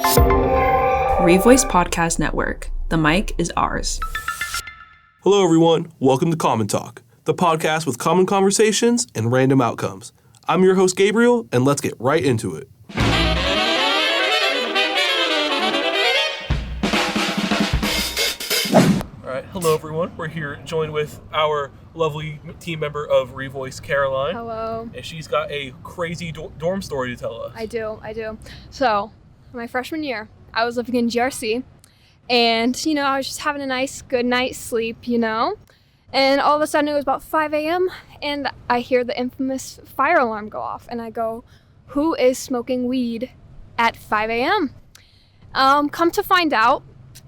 Revoice Podcast Network. The mic is ours. Hello, everyone. Welcome to Common Talk, the podcast with common conversations and random outcomes. I'm your host, Gabriel, and let's get right into it. All right. Hello, everyone. We're here joined with our lovely team member of Revoice, Caroline. Hello. And she's got a crazy dorm story to tell us. I do. So, my freshman year, I was living in GRC, and, I was just having a nice, good night's sleep, and all of a sudden it was about 5 a.m., and I hear the infamous fire alarm go off, and I go, who is smoking weed at 5 a.m.? Come to find out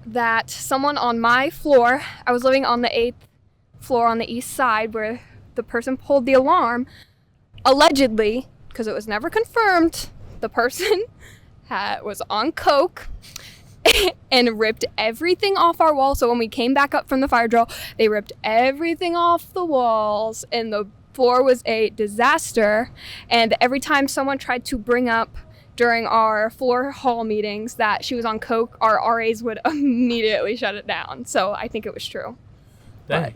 that someone on my floor, I was living on the 8th floor on the east side where the person pulled the alarm, allegedly, because it was never confirmed, the person was on coke and ripped everything off our wall. So when we came back up from the fire drill, they ripped everything off the walls and the floor was a disaster. And every time someone tried to bring up during our floor hall meetings that she was on coke, our RAs would immediately shut it down. So I think it was true. Dang.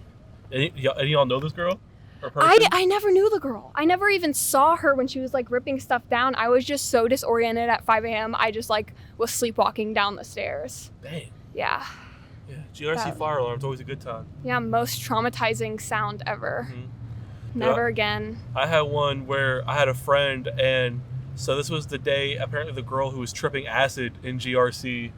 Any y'all know this girl? Person? I never knew the girl. I never even saw her when she was ripping stuff down. I was just so disoriented at 5 a.m. I just was sleepwalking down the stairs. Dang. Yeah. Yeah. GRC fire alarm's always a good time. Yeah, most traumatizing sound ever. Mm-hmm. Never again. I had one where I had a friend, and so this was the day, apparently the girl who was tripping acid in GRC,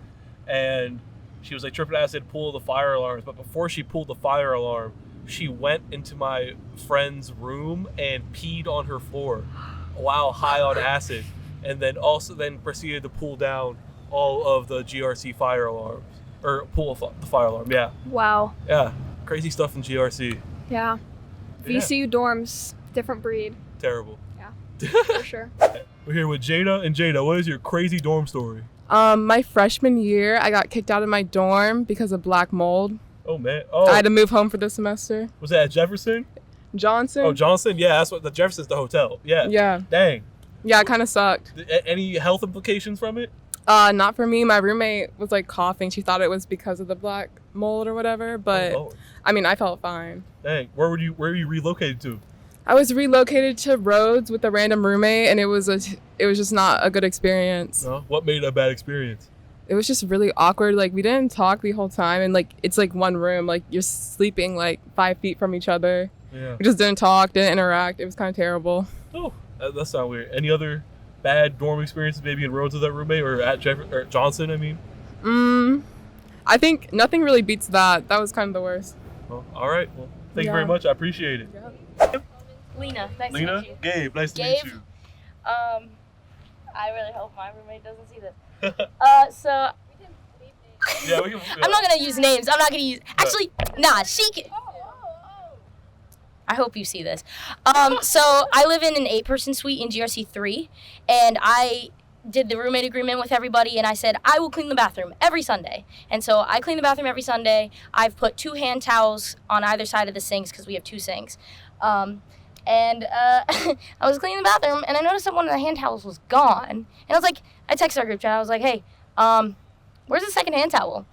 and she was tripping acid, pull the fire alarms, but before she pulled the fire alarm, she went into my friend's room and peed on her floor while high on acid, and then proceeded to pull down all of the GRC fire alarms, or pull the fire alarm. Yeah. Wow. Yeah. Crazy stuff in GRC. Yeah. VCU dorms, different breed. Terrible. Yeah. For sure. We're here with Jada, and Jada, what is your crazy dorm story? My freshman year, I got kicked out of my dorm because of black mold. Oh, man. Oh. I had to move home for the semester. Was that at Jefferson? Johnson. Oh, Johnson? Yeah, that's what the Jefferson's the hotel. Yeah. Yeah. Dang. Yeah, it kind of sucked. Any health implications from it? Not for me. My roommate was coughing. She thought it was because of the black mold or whatever, but I felt fine. Dang. Where were you relocated to? I was relocated to Rhodes with a random roommate, and it was just not a good experience. No? What made it a bad experience? It was just really awkward. We didn't talk the whole time, and it's one room. You're sleeping 5 feet from each other. Yeah. We just didn't talk, didn't interact. It was kind of terrible. Oh, that sounds weird. Any other bad dorm experiences maybe in Rhodes with that roommate or at Johnson, I mean? I think nothing really beats that. That was kind of the worst. Oh, all right. Well, thank you very much. I appreciate it. Yeah. Lena, nice to meet you. Gabe, nice to meet you. I really hope my roommate doesn't see this. So yeah, we can. Yeah. I'm not gonna use names. I'm not gonna use. Actually, nah. She can. I hope you see this. So I live in an 8-person suite in GRC 3, and I did the roommate agreement with everybody, and I said I will clean the bathroom every Sunday. And so I clean the bathroom every Sunday. I've put 2 hand towels on either side of the sinks because we have 2 sinks. And I was cleaning the bathroom, and I noticed that one of the hand towels was gone. And I was I texted our group chat. I was hey, where's the second hand towel?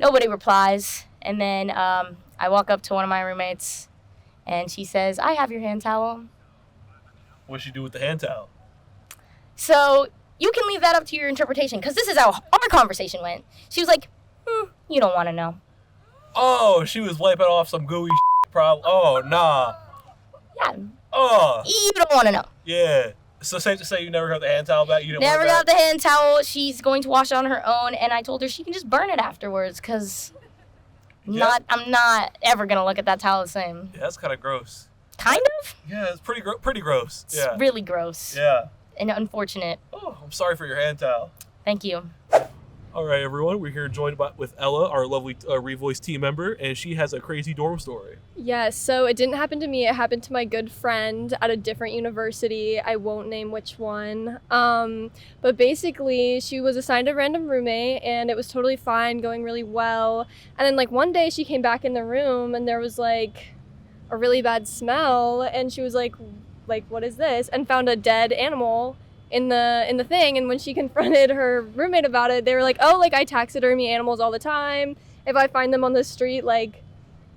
Nobody replies. And then I walk up to one of my roommates, and she says, I have your hand towel. What'd she do with the hand towel? So you can leave that up to your interpretation, because this is how our conversation went. She was you don't want to know. Oh, she was wiping off some gooey problem. Oh, nah. Yeah. Oh. You don't want to know. Yeah. So safe to say you never got the hand towel back? You didn't never want it got the hand towel. She's going to wash it on her own, and I told her she can just burn it afterwards, because I'm not ever going to look at that towel the same. Yeah, that's kind of gross. Kind of? Yeah, it's pretty gross. It's really gross. Yeah. And unfortunate. Oh, I'm sorry for your hand towel. Thank you. All right, everyone. We're here joined with Ella, our lovely Revoice team member, and she has a crazy dorm story. Yes, so it didn't happen to me. It happened to my good friend at a different university. I won't name which one. But basically, she was assigned a random roommate, and it was totally fine, going really well. And then, one day she came back in the room, and there was, a really bad smell, and she was like, what is this? And found a dead animal in the thing. And when she confronted her roommate about it, they were like, oh, like I taxidermy animals all the time. If I find them on the street, like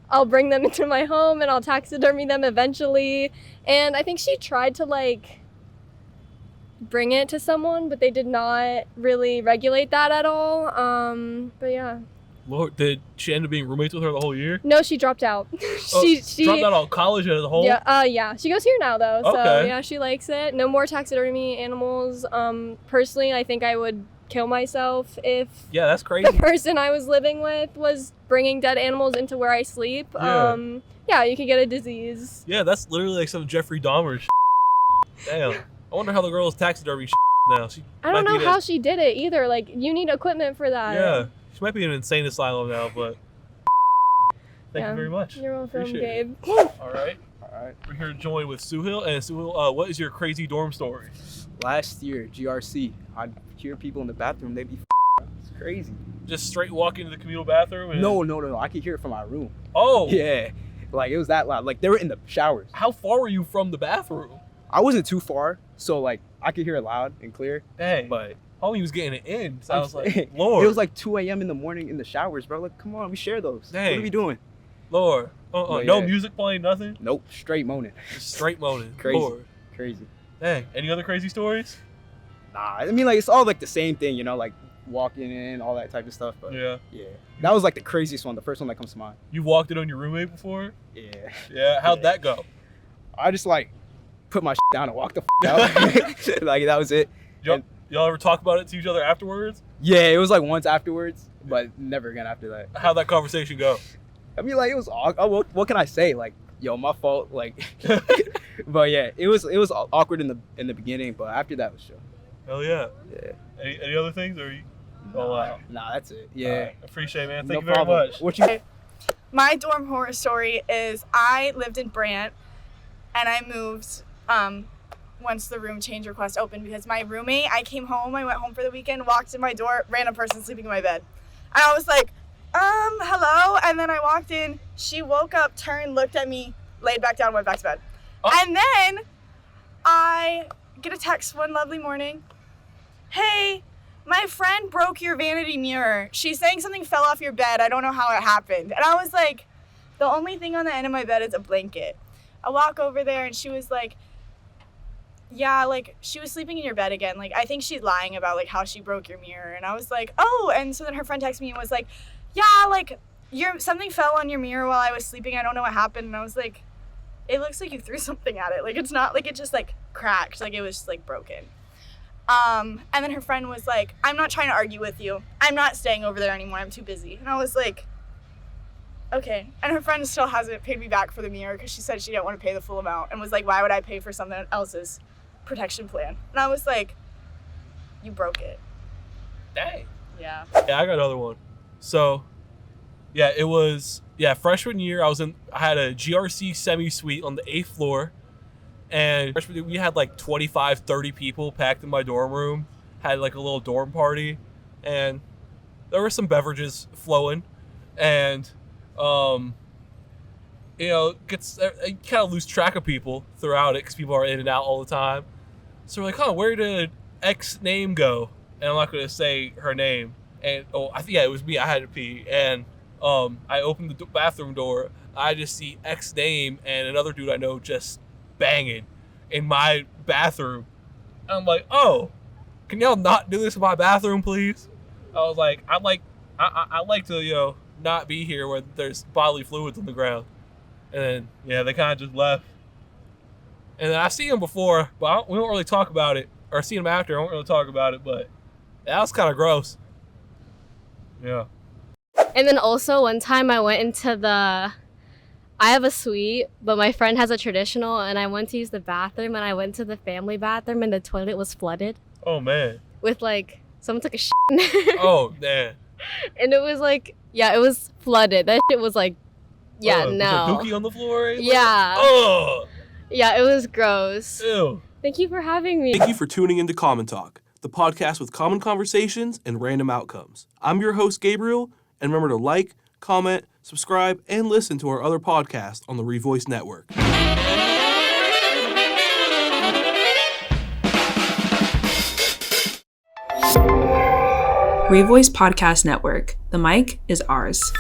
I'll bring them into my home and I'll taxidermy them eventually. And I think she tried to like bring it to someone, but they did not really regulate that at all. But yeah. Lord, did she end up being roommates with her the whole year? No, she dropped out. she dropped out of college as a whole? Yeah. She goes here now though. So Okay. yeah, she likes it. No more taxidermy animals. Personally, I think I would kill myself if Yeah, that's crazy. the person I was living with was bringing dead animals into where I sleep. Yeah. Yeah, you could get a disease. Yeah, that's literally like some Jeffrey Dahmer shit. Damn. I wonder how the girl's taxidermy shit now. I don't know how she did it either. Like, you need equipment for that. Yeah. She might be in an insane asylum now, but thank you very much. You're welcome, Appreciate Gabe. All right. We're here to join with Suhail. And Suhail, what is your crazy dorm story? Last year, GRC, I'd hear people in the bathroom, they'd be it's crazy. Just straight walk into the communal bathroom? And... No. I could hear it from my room. Oh. Yeah. Like, it was that loud. Like, they were in the showers. How far were you from the bathroom? I wasn't too far, so, like, I could hear it loud and clear. Dang. But Homie was getting it in. So I was like, it Lord. was like 2 a.m. in the morning in the showers, bro. Like, come on, we share those. Dang. What are we doing? Lord. But No yeah. music playing, nothing? Nope, straight moaning. Just straight moaning. Crazy. Lord. Crazy. Dang. Any other crazy stories? Nah, I mean, like, it's all, like, the same thing, you know, like, walking in, all that type of stuff. But, Yeah. That was, like, the craziest one, the first one that comes to mind. You walked in on your roommate before? Yeah. Yeah. How'd that go? I just, like, put my down and walked the out. Like, that was it. Y'all ever talk about it to each other afterwards? Yeah, it was like once afterwards, but never again after that. How'd that conversation go? I mean, like, it was what can I say? Like, yo, my fault. Like, but yeah, it was awkward in the beginning, but after that was chill. Hell yeah. Yeah. Any other things? Or you... Oh wow. Nah, that's it. Yeah. All right. Appreciate it, man. No Thank you very problem. much. What you? My dorm horror story is I lived in Brant and I moved once the room change request opened because my roommate, I went home for the weekend, walked in my door, random person sleeping in my bed. And I was like, hello? And then I walked in, she woke up, turned, looked at me, laid back down, went back to bed. Oh. And then I get a text one lovely morning. Hey, my friend broke your vanity mirror. She's saying something fell off your bed. I don't know how it happened. And I was like, the only thing on the end of my bed is a blanket. I walk over there and she was like, yeah, like, she was sleeping in your bed again. Like, I think she's lying about, like, how she broke your mirror. And I was like, oh. And so then her friend texted me and was like, yeah, like, something fell on your mirror while I was sleeping. I don't know what happened. And I was like, it looks like you threw something at it. Like, it's not like it just, like, cracked. Like, it was just, like, broken. And then her friend was like, I'm not trying to argue with you. I'm not staying over there anymore. I'm too busy. And I was like, okay. And her friend still hasn't paid me back for the mirror because she said she didn't want to pay the full amount and was like, why would I pay for something else's protection plan? And I was like, you broke it. Dang. Yeah. Yeah, I got another one. So, yeah, it was freshman year. I had a GRC semi-suite on the 8th floor, and freshman year, we had like 25, 30 people packed in my dorm room. Had like a little dorm party, and there were some beverages flowing, and you know, you kind of lose track of people throughout it because people are in and out all the time. So we're like, where did X name go? And I'm not going to say her name. And I think it was me. I had to pee, and I opened the bathroom door. I just see X name and another dude I know just banging in my bathroom. And I'm like, oh, can y'all not do this in my bathroom, please? I was like, I like to, you know, not be here where there's bodily fluids on the ground. And then, yeah, they kind of just left. And then I've seen them before, but we don't really talk about it. Or I've seen them after, I don't really talk about it, but that was kind of gross. Yeah. And then also one time I went into I have a suite, but my friend has a traditional, and I went to use the bathroom, and I went to the family bathroom, and the toilet was flooded. Oh, man. With, like, someone took a shit in there. Oh, man. And it was, like, yeah, it was flooded. That shit was, like, yeah, Was no. there dookie on the floor? Right? Yeah. Oh. Yeah, it was gross. Ew. Thank you for having me. Thank you for tuning into Common Talk, the podcast with common conversations and random outcomes. I'm your host, Gabriel, and remember to like, comment, subscribe, and listen to our other podcasts on the Revoice Network. Revoice Podcast Network. The mic is ours.